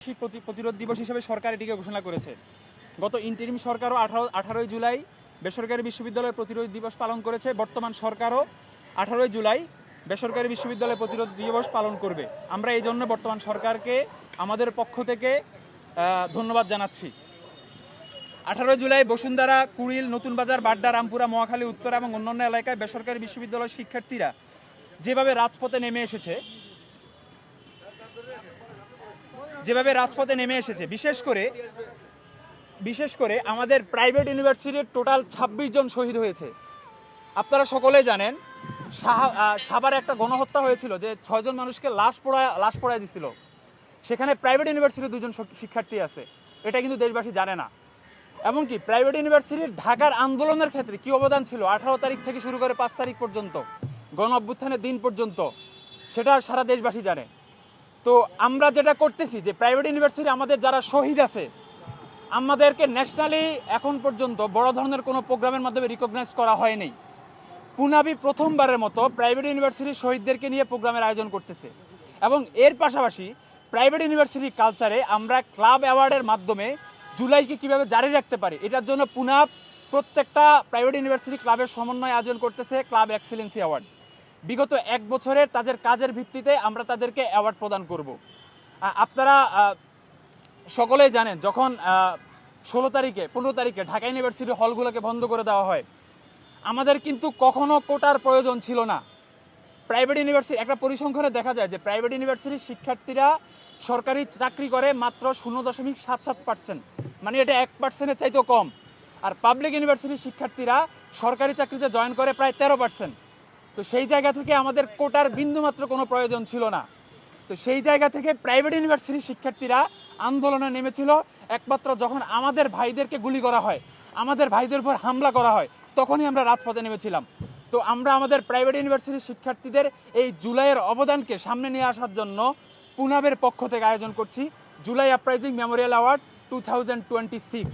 প্রতিরোধ দিবস হিসেবে সরকার এটিকে ঘোষণা করেছে। গত ইন্টারিম সরকারও 18 জুলাই বেসরকারি বিশ্ববিদ্যালয়ের প্রতিরোধ দিবস পালন করেছে। বর্তমান সরকারও 18 জুলাই বেসরকারি বিশ্ববিদ্যালয়ের প্রতিরোধ দিবস পালন করবে। আমরা এই জন্য বর্তমান সরকারকে আমাদের পক্ষ থেকে ধন্যবাদ জানাচ্ছি। 18 জুলাই বসুন্ধরা, কুড়িল, নতুন বাজার, বাড্ডা, রামপুরা, মহাখালী উত্তর এবং অন্যান্য এলাকায় বেসরকারি বিশ্ববিদ্যালয়ের শিক্ষার্থীরা যেভাবে রাজপথে নেমে এসেছে, বিশেষ করে আমাদের প্রাইভেট ইউনিভার্সিটির টোটাল 26 জন শহীদ হয়েছে। আপনারা সকলেই জানেন সাভারে একটা গণহত্যা হয়েছিল, যে 6 জন মানুষকে লাশ পোড়ায় দিছিল। সেখানে প্রাইভেট ইউনিভার্সিটির 2 জন শিক্ষার্থী আছে, এটা কিন্তু দেশবাসী জানে না। এমনকি প্রাইভেট ইউনিভার্সিটির ঢাকার আন্দোলনের ক্ষেত্রে কি অবদান ছিল 18 তারিখ থেকে শুরু করে 5 তারিখ পর্যন্ত, গণ অভ্যুত্থানের দিন পর্যন্ত, সেটা সারা দেশবাসী জানে। তো আমরা যেটা করতেছি যে প্রাইভেট ইউনিভার্সিটি আমাদের যারা শহীদ আছে, আমাদেরকে ন্যাশনালি এখন পর্যন্ত বড় ধরনের কোনো প্রোগ্রামের মাধ্যমে রিকগনাইজ করা হয়নি। পুনাবি প্রথমবারের মতো প্রাইভেট ইউনিভার্সিটির শহীদদেরকে নিয়ে প্রোগ্রামের আয়োজন করতেছে। এবং এর পাশাপাশি প্রাইভেট ইউনিভার্সিটি কালচারে আমরা ক্লাব অ্যাওয়ার্ডের মাধ্যমে জুলাইকে কিভাবে জারি রাখতে পারি, এটার জন্য পুনাব প্রত্যেকটা প্রাইভেট ইউনিভার্সিটি ক্লাবের সমন্বয়ে আয়োজন করতেছে ক্লাব এক্সেলেন্সি অ্যাওয়ার্ড। বিগত 1 বছরের তাদের কাজের ভিত্তিতে আমরা তাদেরকে অ্যাওয়ার্ড প্রদান করব। আপনারা সকলেই জানেন, যখন 15 তারিখে ঢাকা ইউনিভার্সিটি হলগুলোকে বন্ধ করে দেওয়া হয়, আমাদের কিন্তু কখনো কোটার প্রয়োজন ছিল না। প্রাইভেট ইউনিভার্সিটি একটা পরিসংখ্যানে দেখা যায় যে প্রাইভেট ইউনিভার্সিটির শিক্ষার্থীরা সরকারি চাকরি করে মাত্র 0.77%, মানে এটা 1%-এর চাইতেও কম। আর পাবলিক ইউনিভার্সিটির শিক্ষার্থীরা সরকারি চাকরিতে জয়েন করে প্রায় 13%। তো সেই জায়গা থেকে আমাদের কোটার বিন্দুমাত্র কোনো প্রয়োজন ছিল না। তো সেই জায়গা থেকে প্রাইভেট ইউনিভার্সিটির শিক্ষার্থীরা আন্দোলনে নেমেছিল একমাত্র যখন আমাদের ভাইদেরকে গুলি করা হয়, আমাদের ভাইদের উপর হামলা করা হয়, তখনই আমরা রাজপথে নেমেছিলাম। তো আমরা আমাদের প্রাইভেট ইউনিভার্সিটির শিক্ষার্থীদের এই জুলাইয়ের অবদানকে সামনে নিয়ে আসার জন্য পুনাবের পক্ষ থেকে আয়োজন করছি জুলাই আপরাইজিং মেমোরিয়াল অ্যাওয়ার্ড 2026।